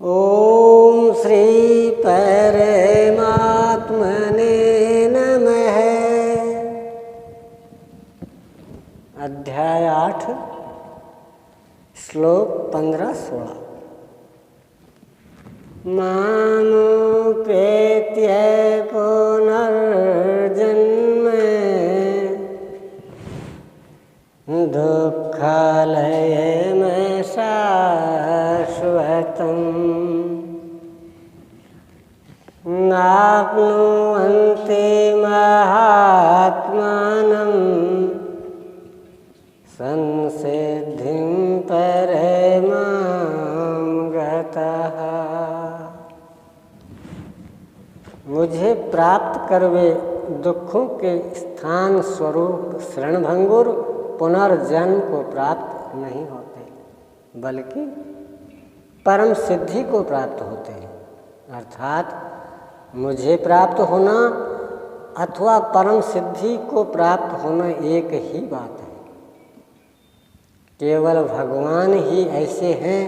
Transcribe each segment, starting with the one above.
ओम श्री परमात्मने नमः। अध्याय 8 श्लोक 15-16। मामुपेत्य पुनर्जन्म दुःखालयं शाश्वतम् नाप्नुवन्ति महात्मानं संसिद्धिं परमां गतः। मुझे प्राप्त करवे दुखों के स्थान स्वरूप शरणभंगुर पुनर्जन्म को प्राप्त नहीं होते, बल्कि परम सिद्धि को प्राप्त होते हैं। अर्थात मुझे प्राप्त होना अथवा परम सिद्धि को प्राप्त होना एक ही बात है। केवल भगवान ही ऐसे हैं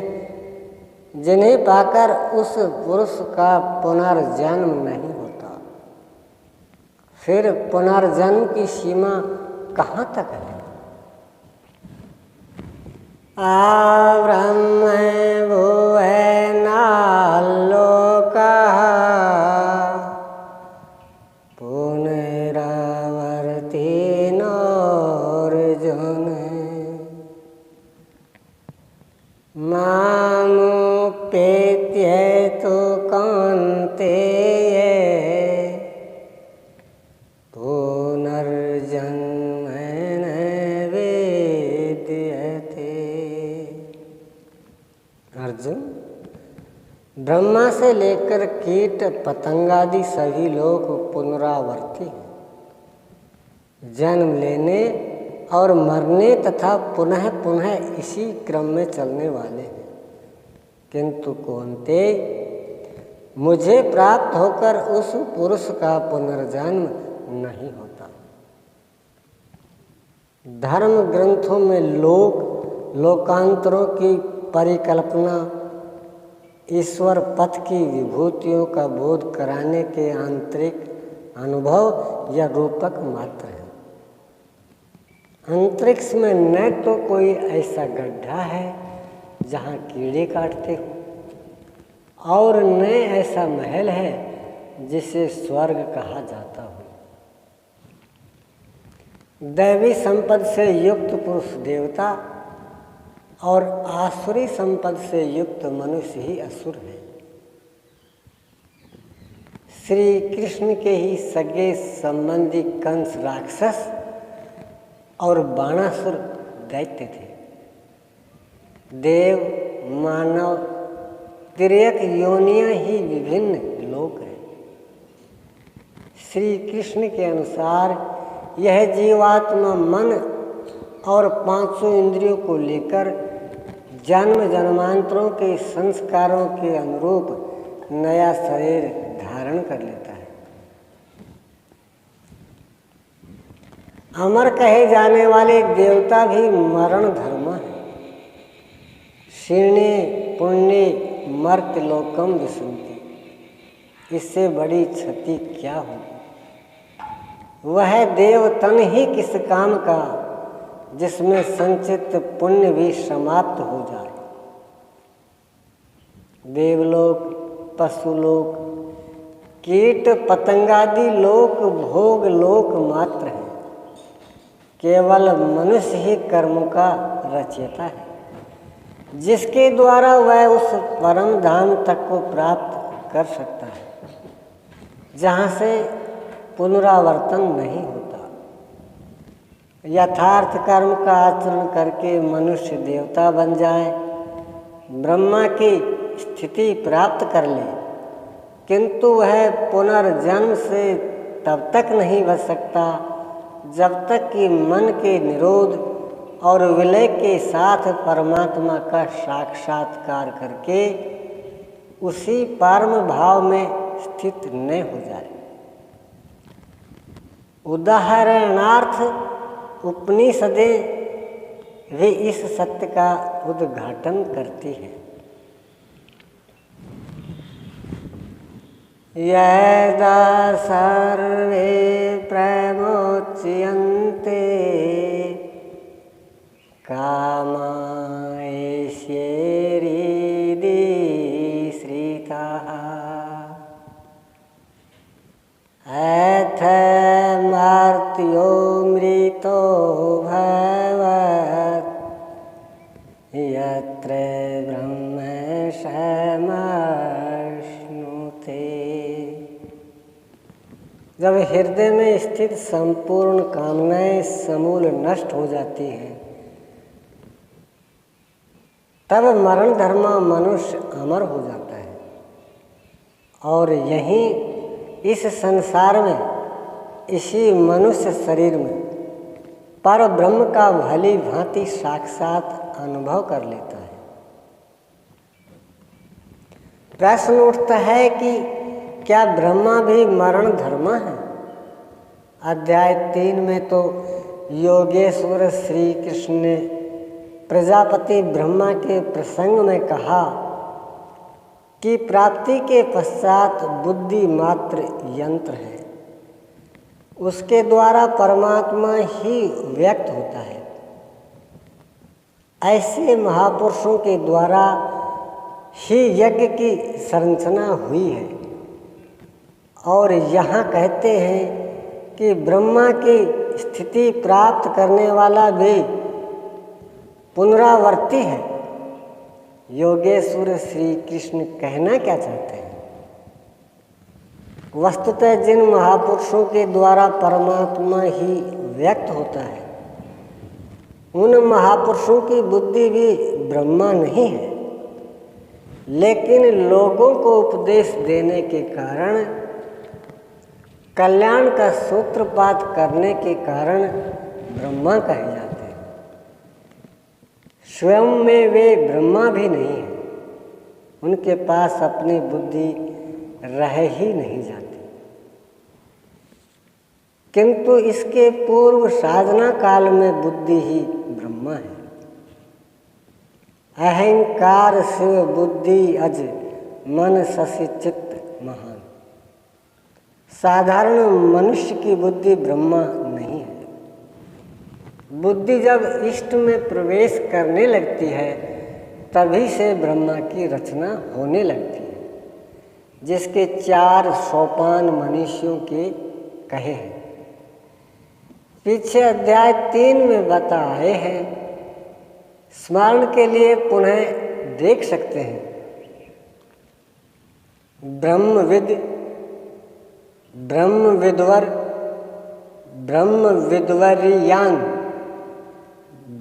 जिन्हें पाकर उस पुरुष का पुनर्जन्म नहीं होता। फिर पुनर्जन्म की सीमा कहाँ तक है? ब्रह्म भुवनाल्लोकः पुनरावर्ति नोऽर्जुन मामुपेत्य तु कौन्तेय पुनर्जन्म न विद्यते। अर्जुन, ब्रह्मा से लेकर कीट पतंगादि सभी लोग पुनरावर्ती हैं, जन्म लेने और मरने तथा पुनः पुनः इसी क्रम में चलने वाले हैं। किंतु कौन्ते, मुझे प्राप्त होकर उस पुरुष का पुनर्जन्म नहीं होता। धर्म ग्रंथों में लोकांतरों की परिकल्पना ईश्वर पथ की विभूतियों का बोध कराने के आंतरिक अनुभव या रूपक मात्र है। अंतरिक्ष में न तो कोई ऐसा गड्ढा है जहाँ कीड़े काटते हो, और न ऐसा महल है जिसे स्वर्ग कहा जाता हो। दैवी संपद से युक्त पुरुष देवता और आसुरी संपद से युक्त मनुष्य ही असुर है। श्री कृष्ण के ही सगे संबंधी कंस राक्षस और बाणासुर दैत्य थे। देव, मानव, तिर्यक योनियां ही विभिन्न लोक हैं। श्री कृष्ण के अनुसार यह जीवात्मा मन और पांचों इंद्रियों को लेकर जन्म जन्मांतरों के संस्कारों के अनुरूप नया शरीर धारण कर लेता है। अमर कहे जाने वाले देवता भी मरण धर्म है। शीर्णे पुण्य मर्त्य लोकम विसंति, इससे बड़ी क्षति क्या होगी? वह देव तन ही किस काम का जिसमें संचित पुण्य भी समाप्त हो जाए। देवलोक, पशुलोक, कीट पतंगादि लोक भोग लोक मात्र है। केवल मनुष्य ही कर्म का रचयिता है, जिसके द्वारा वह उस परम धाम तक को प्राप्त कर सकता है जहाँ से पुनरावर्तन नहीं होता। यथार्थ कर्म का आचरण करके मनुष्य देवता बन जाए, ब्रह्मा की स्थिति प्राप्त कर ले, किंतु वह पुनर्जन्म से तब तक नहीं बच सकता जब तक कि मन के निरोध और विलय के साथ परमात्मा का साक्षात्कार करके उसी परम भाव में स्थित न हो जाए। उदाहरणार्थ उपनिषदें भी इस सत्य का उद्घाटन करती है। यदा सर्वे प्रमुच्यन्ते कामैश्वर्येरिति श्रिताः अथमर्त्यो मृतो भवेत् यत्र ब्रह्म समश्नुते। जब हृदय में स्थित संपूर्ण कामनाएं समूल नष्ट हो जाती हैं, तब मरण धर्मा मनुष्य अमर हो जाता है और यहीं इस संसार में, इसी मनुष्य शरीर में पर ब्रह्म का भली भांति साक्षात अनुभव कर लेता है। प्रश्न उठता है कि क्या ब्रह्मा भी मरण धर्मा है? अध्याय 3 में तो योगेश्वर श्री कृष्ण ने प्रजापति ब्रह्मा के प्रसंग में कहा कि प्राप्ति के पश्चात बुद्धि मात्र यंत्र है, उसके द्वारा परमात्मा ही व्यक्त होता है। ऐसे महापुरुषों के द्वारा ही यज्ञ की संरचना हुई है। और यहाँ कहते हैं कि ब्रह्मा की स्थिति प्राप्त करने वाला भी पुनरावर्ती है। योगेश्वर श्री कृष्ण कहना क्या चाहते हैं? वस्तुतः जिन महापुरुषों के द्वारा परमात्मा ही व्यक्त होता है, उन महापुरुषों की बुद्धि भी ब्रह्मा नहीं है, लेकिन लोगों को उपदेश देने के कारण, कल्याण का सूत्रपात करने के कारण ब्रह्मा कहे जाते हैं। स्वयं में वे ब्रह्मा भी नहीं है, उनके पास अपनी बुद्धि रह ही नहीं जाती। किंतु इसके पूर्व साधना काल में बुद्धि ही ब्रह्मा है। अहंकार शिव बुद्धि अज मन शशि चित्त महान। साधारण मनुष्य की बुद्धि ब्रह्मा नहीं है। बुद्धि जब इष्ट में प्रवेश करने लगती है, तभी से ब्रह्मा की रचना होने लगती है, जिसके 4 सोपान मनुष्यों के कहे हैं। पीछे अध्याय 3 में बताए हैं, स्मरण के लिए पुनः देख सकते हैं। ब्रह्मविद, ब्रह्मविद्वर, ब्रह्मविद्वर्यान,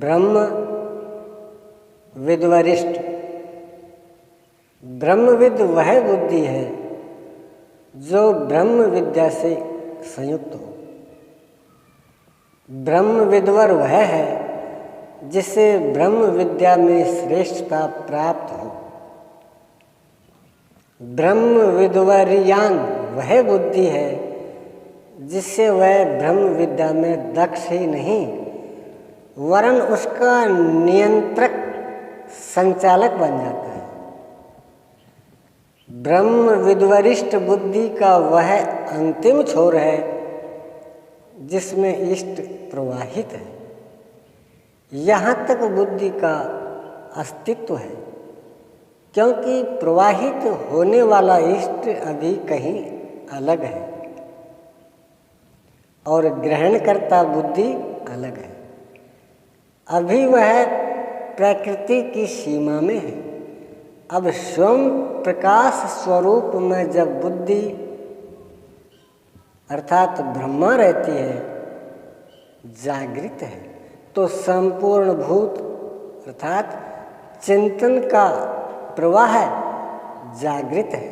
ब्रह्म विद्वरिष्ठ। ब्रह्मविद वह बुद्धि है जो ब्रह्म विद्या से संयुक्त हो। ब्रह्मविद्वर वह है जिसे ब्रह्म विद्या में श्रेष्ठता प्राप्त हो। ब्रह्मविद्वर्यान वह बुद्धि है जिससे वह ब्रह्म विद्या में दक्ष ही नहीं, वरन उसका नियंत्रक संचालक बन जाता है। ब्रह्म विद्वरिष्ठ बुद्धि का वह अंतिम छोर है जिसमें इष्ट प्रवाहित है। यहाँ तक बुद्धि का अस्तित्व है, क्योंकि प्रवाहित होने वाला इष्ट अभी कहीं अलग है और ग्रहणकर्ता बुद्धि अलग है। अभी वह प्रकृति की सीमा में है। अब स्वयं प्रकाश स्वरूप में जब बुद्धि अर्थात ब्रह्मा रहती है, जागृत है, तो संपूर्ण भूत अर्थात चिंतन का प्रवाह जागृत है।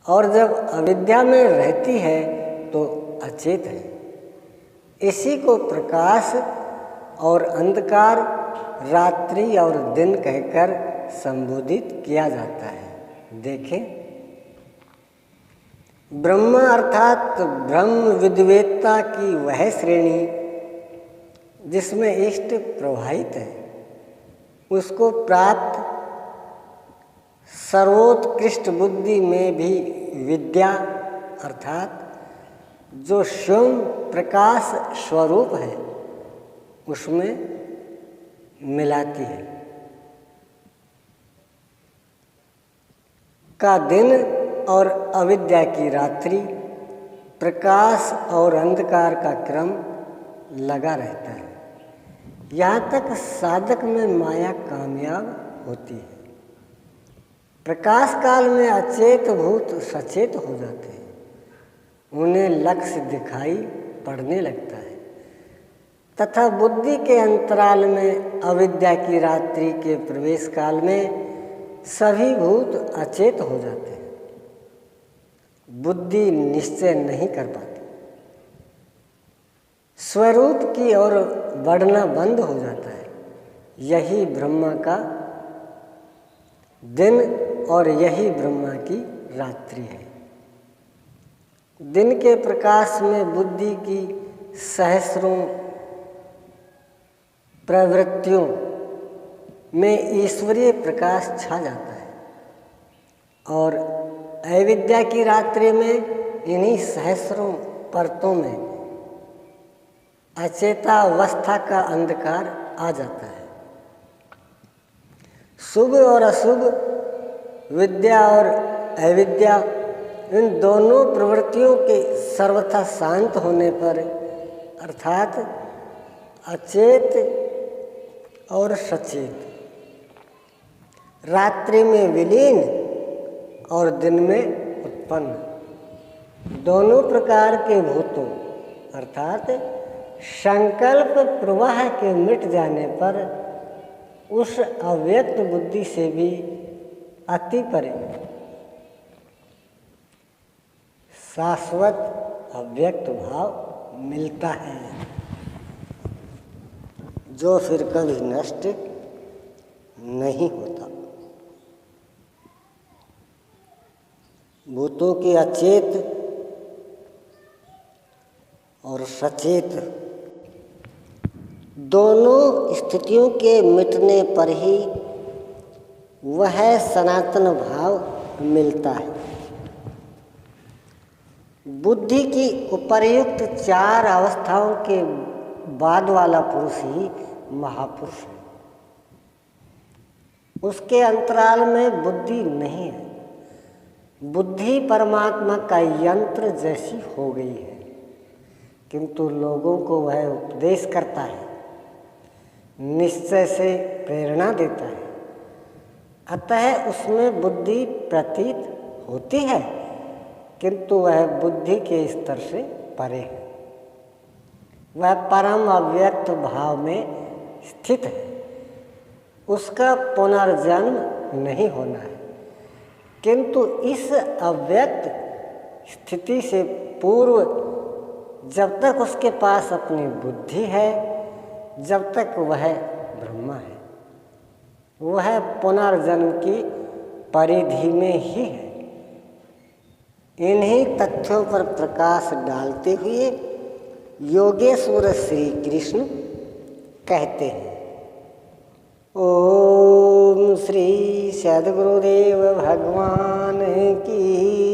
और जब अविद्या में रहती है तो अचेत है। इसी को प्रकाश और अंधकार, रात्रि और दिन कहकर संबोधित किया जाता है। देखें, ब्रह्मा अर्थात ब्रह्म विद्वेत्ता की वह श्रेणी जिसमें इष्ट प्रवाहित है, उसको प्राप्त सर्वोत्कृष्ट बुद्धि में भी विद्या अर्थात जो स्वयं प्रकाश स्वरूप है उसमें मिलाती है। का दिन और अविद्या की रात्रि, प्रकाश और अंधकार का क्रम लगा रहता है, यहाँ तक साधक में माया कामयाब होती है। प्रकाश काल में अचेत भूत सचेत हो जाते हैं, उन्हें लक्ष्य दिखाई पड़ने लगता है, तथा बुद्धि के अंतराल में अविद्या की रात्रि के प्रवेश काल में सभी भूत अचेत हो जाते हैं, बुद्धि निश्चय नहीं कर पाती, स्वरूप की ओर बढ़ना बंद हो जाता है। यही ब्रह्मा का दिन और यही ब्रह्मा की रात्रि है। दिन के प्रकाश में बुद्धि की सहस्रों प्रवृत्तियों में ईश्वरीय प्रकाश छा जाता है और अविद्या की रात्रि में इन्हीं सहस्रों परतों में अचेतावस्था का अंधकार आ जाता है। शुभ और अशुभ, विद्या और अविद्या, इन दोनों प्रवृत्तियों के सर्वथा शांत होने पर अर्थात अचेत और सचेत, रात्रि में विलीन और दिन में उत्पन्न, दोनों प्रकार के भूतों अर्थात संकल्प प्रवाह के मिट जाने पर उस अव्यक्त बुद्धि से भी अति परे शाश्वत अव्यक्त भाव मिलता है, जो फिर कभी नष्ट नहीं होता। भूतों के अचेत और सचेत दोनों स्थितियों के मिटने पर ही वह सनातन भाव मिलता है। बुद्धि की उपर्युक्त चार अवस्थाओं के बाद वाला पुरुष ही महापुरुष है। उसके अंतराल में बुद्धि नहीं है। बुद्धि परमात्मा का यंत्र जैसी हो गई है, किंतु लोगों को वह उपदेश करता है, निश्चय से प्रेरणा देता है, अतः उसमें बुद्धि प्रतीत होती है, किंतु वह बुद्धि के स्तर से परे है। वह परम अव्यक्त भाव में स्थित है, उसका पुनर्जन्म नहीं होना है, किंतु इस अव्यक्त स्थिति से पूर्व जब तक उसके पास अपनी बुद्धि है, जब तक वह ब्रह्मा है, वह पुनर्जन्म की परिधि में ही है। इन्हीं तथ्यों पर प्रकाश डालते हुए योगेश्वर श्री कृष्ण कहते हैं, ओम श्री सद्गुरुदेव भगवान की